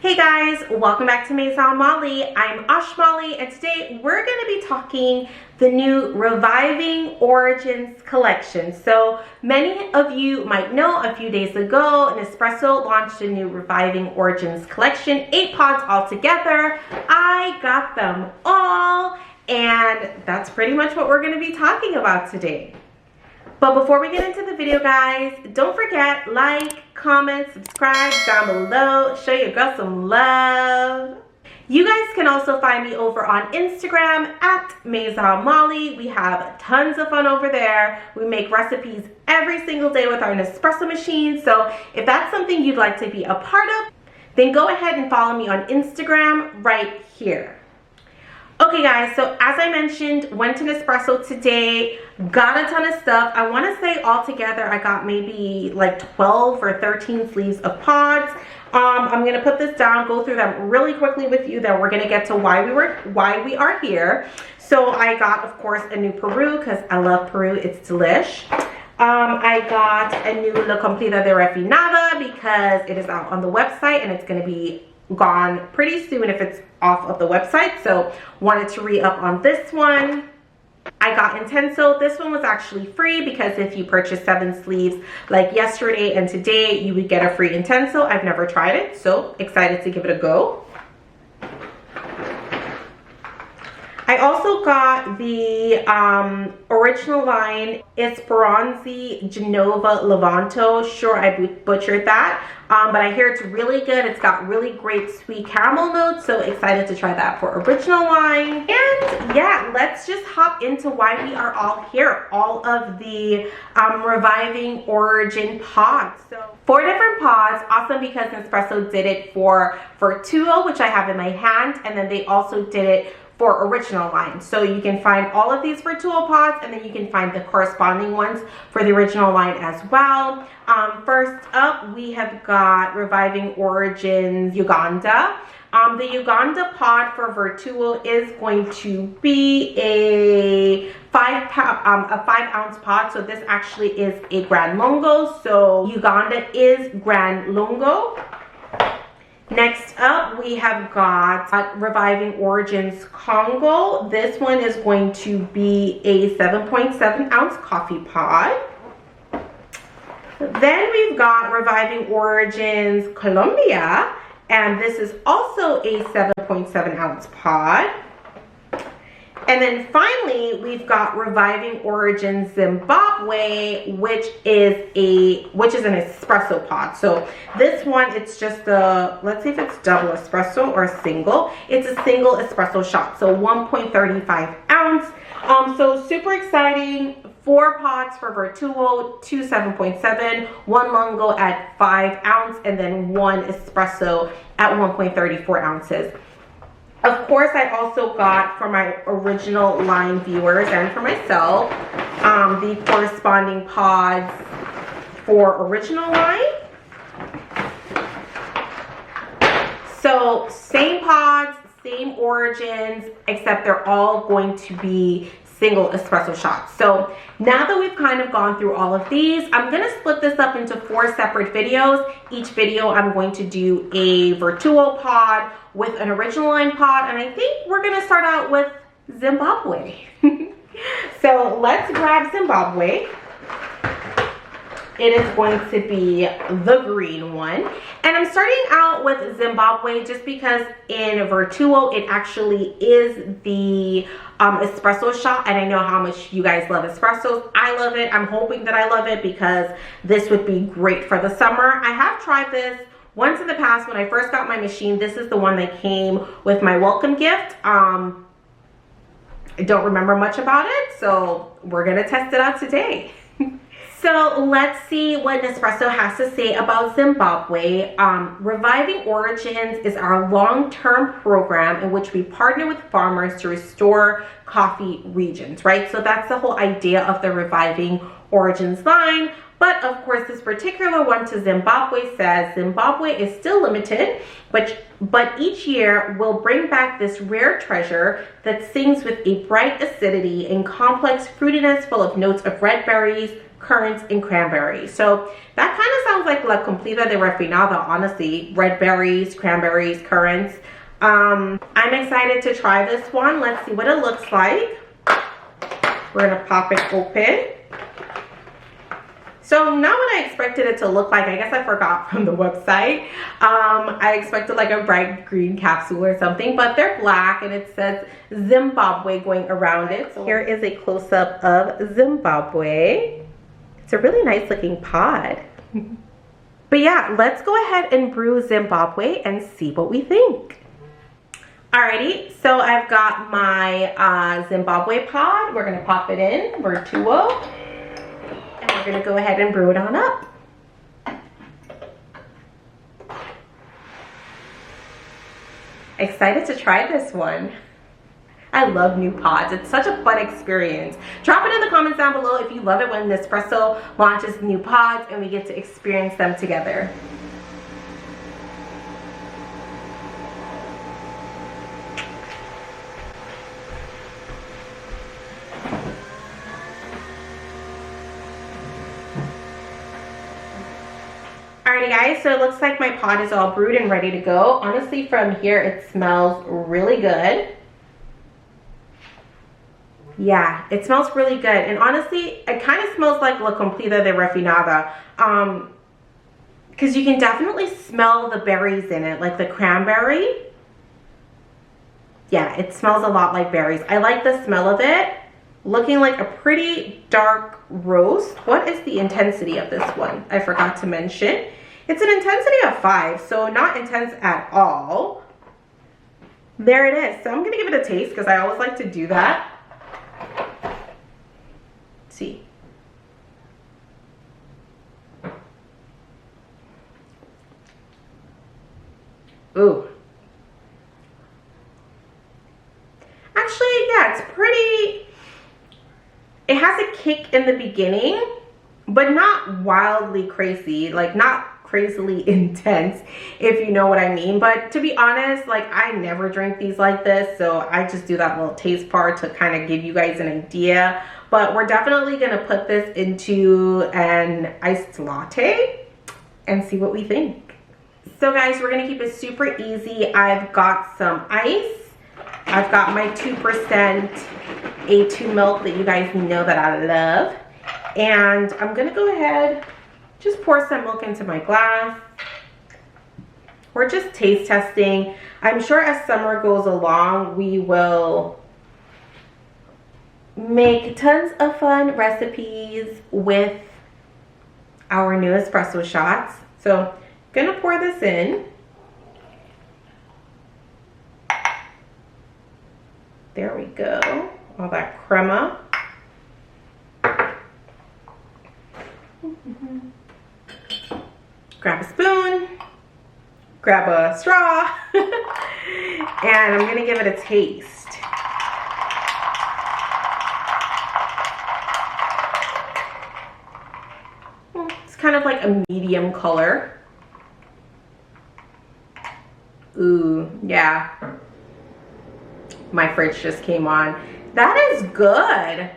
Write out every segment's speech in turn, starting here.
Hey guys, welcome back to Maison Malli. I'm Malli, and today we're going to be talking the new Reviving Origins collection. So many of you might know a few days ago, Nespresso launched a new Reviving Origins collection, 8 pods altogether. I got them all, and that's pretty much what we're going to be talking about today. But before we get into the video, guys, don't forget, like, comment, subscribe down below. Show your girl some love. You guys can also find me over on Instagram at Maison Malli. We have tons of fun over there. We make recipes every single day with our Nespresso machine. So if that's something you'd like to be a part of, then go ahead and follow me on Instagram right here. Okay guys, so as I mentioned, went to Nespresso today, got a ton of stuff. I want to say altogether I got maybe like 12 or 13 sleeves of pods. I'm going to put this down, go through them really quickly with you, then we're going to get to why we are here. So I got, of course, a new Peru because I love Peru. It's delish. I got a new La Completa de Refinada because it is out on the website and it's going to be gone pretty soon if it's off of the website, so wanted to re-up on this one. I got Intenso. This one was actually free because if you purchase 7 sleeves like yesterday and today, you would get a free Intenso. I've never tried it, so excited to give it a go. I also got the original line Esperanza Genova Levanto. Sure, I butchered that, but I hear it's really good. It's got really great sweet caramel notes, so excited to try that for original line. And yeah, let's just hop into why we are all here. All of the Reviving Origin pods. So 4 different pods, awesome because Nespresso did it for Vertuo, which I have in my hand, and then they also did it for original line. So you can find all of these Vertuo pods, and then you can find the corresponding ones for the original line as well. First up, we have got Reviving Origins Uganda. The Uganda pod for Vertuo is going to be a 5 ounce pod. So this actually is a Gran Lungo. So Uganda is Gran Lungo. Next up, we have got Reviving Origins Congo. This one is going to be a 7.7 ounce coffee pod. Then we've got Reviving Origins Colombia, and this is also a 7.7 ounce pod. And then finally, we've got Reviving Origins Zimbabwe, which is an espresso pod. So this one, it's just a, let's see if it's double espresso or single. It's a single espresso shot, so 1.35 ounce. So super exciting. 4 pods for Vertuo, 2 7.7, 1 Lungo at 5 ounce, and then 1 espresso at 1.34 ounces. Of course, I also got for my original line viewers and for myself the corresponding pods for original line. So same pods, same origins, except they're all going to be single espresso shots. So now that we've kind of gone through all of these, I'm going to split this up into 4 separate videos. Each video I'm going to do a Vertuo pod with an original line pod, and I think we're going to start out with Zimbabwe. So let's grab Zimbabwe. It is going to be the green one. And I'm starting out with Zimbabwe just because in Vertuo, it actually is the espresso shot. And I know how much you guys love espressos. I love it. I'm hoping that I love it because this would be great for the summer. I have tried this once in the past when I first got my machine. This is the one that came with my welcome gift. I don't remember much about it, so we're going to test it out today. So let's see what Nespresso has to say about Zimbabwe. Reviving Origins is our long-term program in which we partner with farmers to restore coffee regions, right? So that's the whole idea of the Reviving Origins line. But of course, this particular one to Zimbabwe says Zimbabwe is still limited, but each year we'll bring back this rare treasure that sings with a bright acidity and complex fruitiness full of notes of red berries, currants, and cranberry. So that kind of sounds like La Completa de Refinada, honestly. Red berries, cranberries, currants. I'm excited to try this one. Let's see what it looks like. We're gonna pop it open. So not what I expected it to look like. I guess I forgot from the website. I expected like a bright green capsule or something, but they're black and it says Zimbabwe going around it. So here is a close-up of Zimbabwe. It's a really nice looking pod. But yeah, let's go ahead and brew Zimbabwe and see what we think. Alrighty, so I've got my Zimbabwe pod. We're gonna pop it in, Vertuo. And we're gonna go ahead and brew it on up. Excited to try this one. I love new pods. It's such a fun experience. Drop it in the comments down below if you love it when Nespresso launches new pods and we get to experience them together. Alrighty guys, so it looks like my pod is all brewed and ready to go. Honestly, from here it smells really good. Yeah, it smells really good. And honestly, it kind of smells like La Completa de Refinada. Because you can definitely smell the berries in it, like the cranberry. Yeah, it smells a lot like berries. I like the smell of it. Looking like a pretty dark roast. What is the intensity of this one? I forgot to mention. It's an intensity of 5, so not intense at all. There it is. So I'm gonna give it a taste because I always like to do that. Let's see. Ooh. Actually, yeah, it's pretty. It has a kick in the beginning, but not wildly crazy, like not crazily intense, if you know what I mean. But to be honest, like I never drink these like this, so I just do that little taste part to kind of give you guys an idea. But we're definitely gonna put this into an iced latte and see what we think. So guys, we're gonna keep it super easy. I've got some ice. I've got my 2% A2 milk that you guys know that I love. And I'm gonna go ahead, just pour some milk into my glass. We're just taste testing. I'm sure as summer goes along, we will make tons of fun recipes with our new espresso shots. So I'm gonna pour this in. There we go, all that crema. Grab a spoon, grab a straw, and I'm gonna give it a taste. It's kind of like a medium color. Ooh, yeah. My fridge just came on. That is good.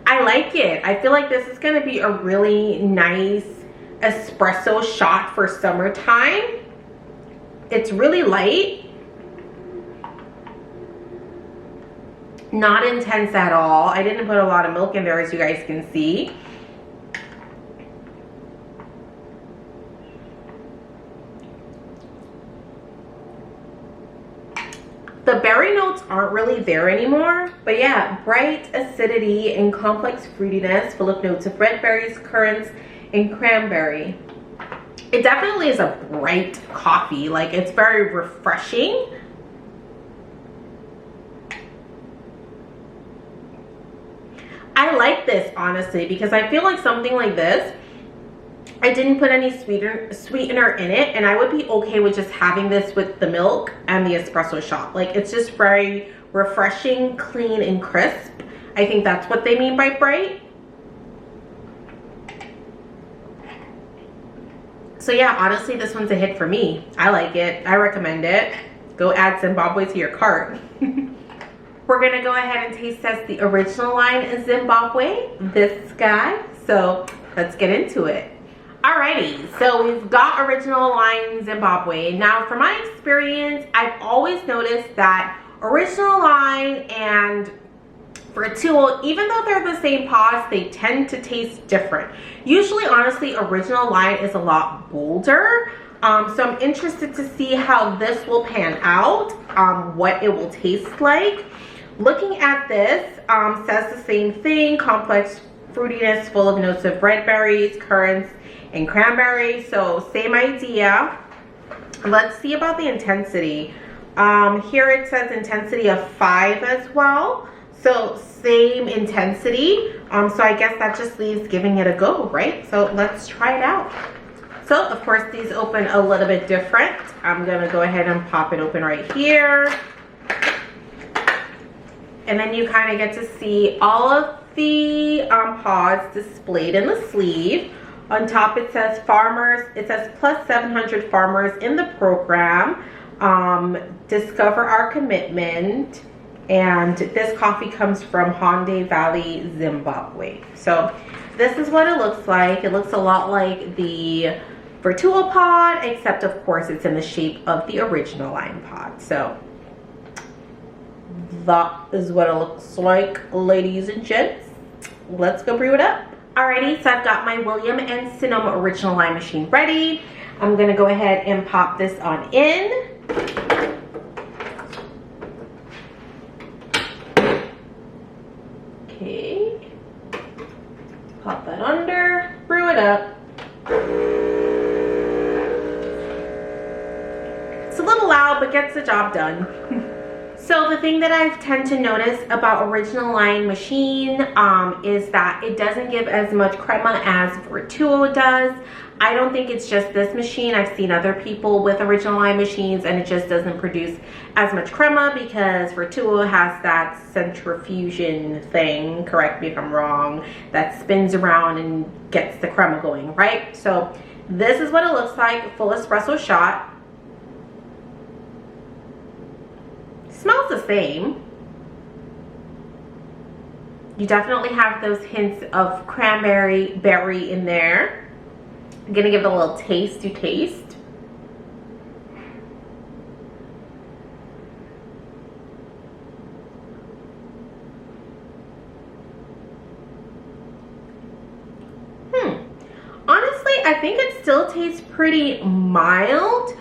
I like it. I feel like this is gonna be a really nice espresso shot for summertime. It's really light. Not intense at all. I didn't put a lot of milk in there, as you guys can see. The berry notes aren't really there anymore, but yeah, bright acidity and complex fruitiness full of notes of red berries, currants, and cranberry. It definitely is a bright coffee, like it's very refreshing. I like this honestly because I feel like something like this, I didn't put any sweetener in it, and I would be okay with just having this with the milk and the espresso shot. Like it's just very refreshing, clean, and crisp. I think that's what they mean by bright. So yeah, honestly, this one's a hit for me. I like it. I recommend it. go add Zimbabwe to your cart. We're gonna go ahead and taste test the original line Zimbabwe, this guy. So let's get into it. Alrighty, so we've got original line Zimbabwe. Now from my experience, I've always noticed that original line and Vertuo, even though they're the same pods, they tend to taste different. Usually, honestly, original line is a lot bolder. So I'm interested to see how this will pan out, what it will taste like. Looking at this, says the same thing, complex fruitiness full of notes of red berries, currants, and cranberry. So same idea. Let's see about the intensity. Here it says intensity of 5 as well. So same intensity. So I guess that just leaves giving it a go, right? So let's try it out. So of course these open a little bit different. I'm gonna go ahead and pop it open right here. And then you kind of get to see all of the pods displayed in the sleeve. On top it says farmers, it says plus 700 farmers in the program. Discover our commitment. And this coffee comes from Honde Valley, Zimbabwe. So this is what it looks like. It looks a lot like the Vertuo pod, except of course it's in the shape of the original line pod. So that is what it looks like, ladies and gents. Let's go brew it up. Alrighty, so I've got my William and Sonoma original line machine ready. I'm gonna go ahead and pop this on in. Okay, pop that under, brew it up. It's a little loud, but gets the job done. So the thing that I tend to notice about original line machine is that it doesn't give as much crema as Vertuo does. I don't think it's just this machine. I've seen other people with original line machines and it just doesn't produce as much crema because Vertuo has that centrifusion thing, correct me if I'm wrong, that spins around and gets the crema going, right? So this is what it looks like, full espresso shot. Smells the same. You definitely have those hints of cranberry, berry in there. I'm gonna give it a little taste to taste. Honestly, I think it still tastes pretty mild.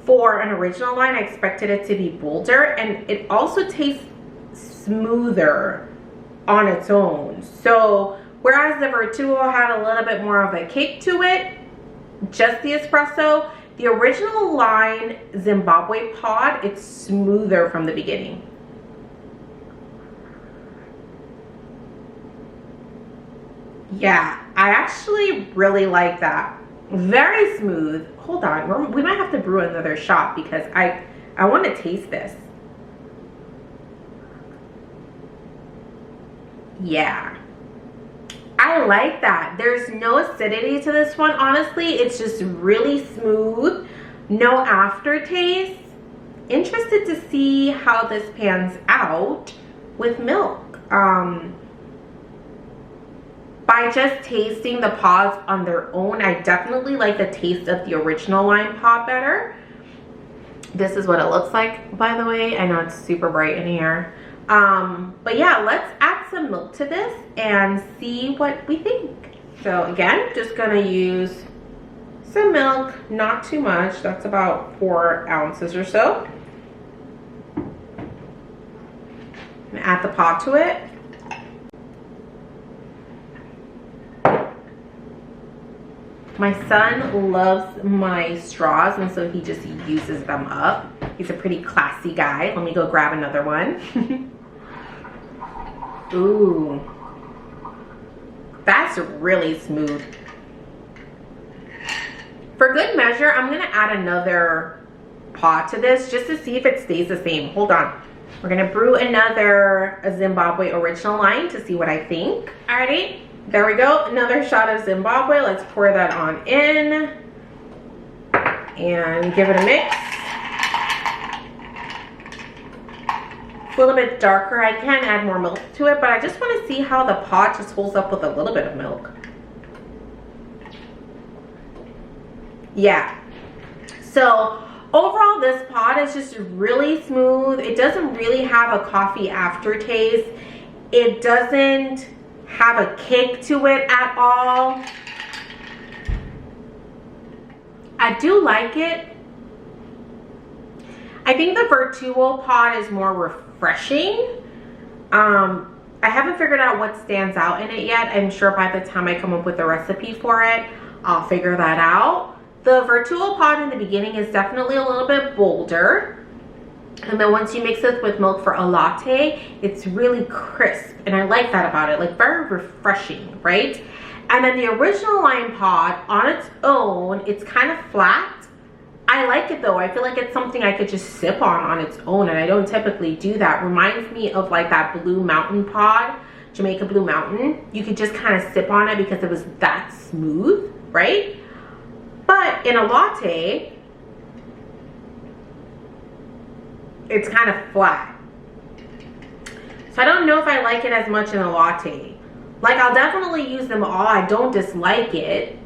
For an original line, I expected it to be bolder, and it also tastes smoother on its own. So whereas the Vertuo had a little bit more of a kick to it, just the espresso, the original line Zimbabwe pod, it's smoother from the beginning. Yeah, I actually really like that. Very smooth. Hold on, we might have to brew another shot because I want to taste this. Yeah, I like that. There's no acidity to this one, honestly. It's just really smooth, no aftertaste. Interested to see how this pans out with milk. By just tasting the pods on their own, I definitely like the taste of the original line pod better. This is what it looks like, by the way. I know it's super bright in here. But yeah, let's add some milk to this and see what we think. So again, just gonna use some milk, not too much. That's about 4 ounces or so. And add the pod to it. My son loves my straws, and so he just uses them up. He's a pretty classy guy. Let me go grab another one. Ooh, that's really smooth. For good measure, I'm gonna add another pod to this just to see if it stays the same. Hold on. We're gonna brew another Zimbabwe original line to see what I think. Alrighty. There we go, another shot of Zimbabwe. Let's pour that on in and give it a mix. a little bit darker. I can add more milk to it, but I just want to see how the pod just holds up with a little bit of milk. Yeah. So overall, this pod is just really smooth. It doesn't really have a coffee aftertaste. It doesn't have a kick to it at all. I do like it. I think the Vertuo pod is more refreshing. I haven't figured out what stands out in it yet. I'm sure by the time I come up with a recipe for it, I'll figure that out. The Vertuo pod in the beginning is definitely a little bit bolder. And then once you mix it with milk for a latte, it's really crisp. And I like that about it, like very refreshing, right? And then the original line pod on its own, it's kind of flat. I like it though. I feel like it's something I could just sip on its own, and I don't typically do that. Reminds me of like that Blue Mountain pod, Jamaica Blue Mountain. You could just kind of sip on it because it was that smooth, right? But in a latte, it's kind of flat. So I don't know if I like it as much in a latte. Like, I'll definitely use them all. I don't dislike it,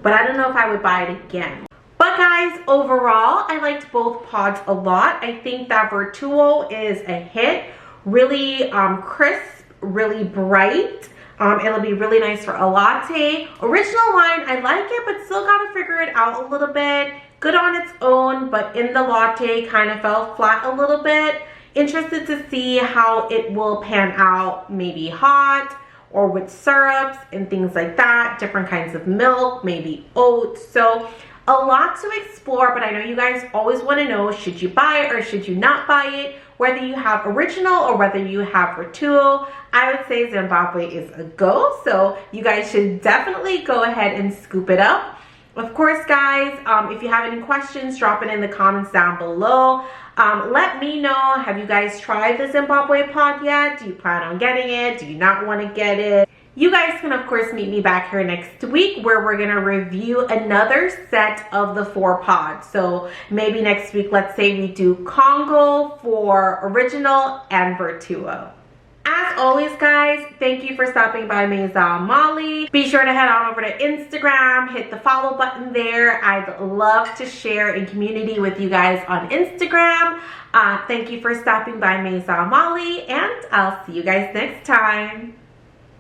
but I don't know if I would buy it again. But guys, overall, I liked both pods a lot. I think that Vertuo is a hit. Really crisp, really bright. It'll be really nice for a latte. Original line, I like it, but still gotta figure it out a little bit. Good on its own, but in the latte kind of fell flat a little bit. Interested to see how it will pan out, maybe hot or with syrups and things like that. Different kinds of milk, maybe oats. So a lot to explore, but I know you guys always want to know, should you buy it or should you not buy it? Whether you have original or whether you have Vertuo, I would say Zimbabwe is a go. So you guys should definitely go ahead and scoop it up. Of course, guys, if you have any questions, drop it in the comments down below. Let me know, have you guys tried the Zimbabwe pod yet? Do you plan on getting it? Do you not want to get it? You guys can, of course, meet me back here next week where we're going to review another set of the 4 pods. So maybe next week, let's say we do Congo for original and Vertuo. As always, guys, thank you for stopping by Maison Malli. Be sure to head on over to Instagram, hit the follow button there. I'd love to share in community with you guys on Instagram. Thank you for stopping by Maison Malli, and I'll see you guys next time.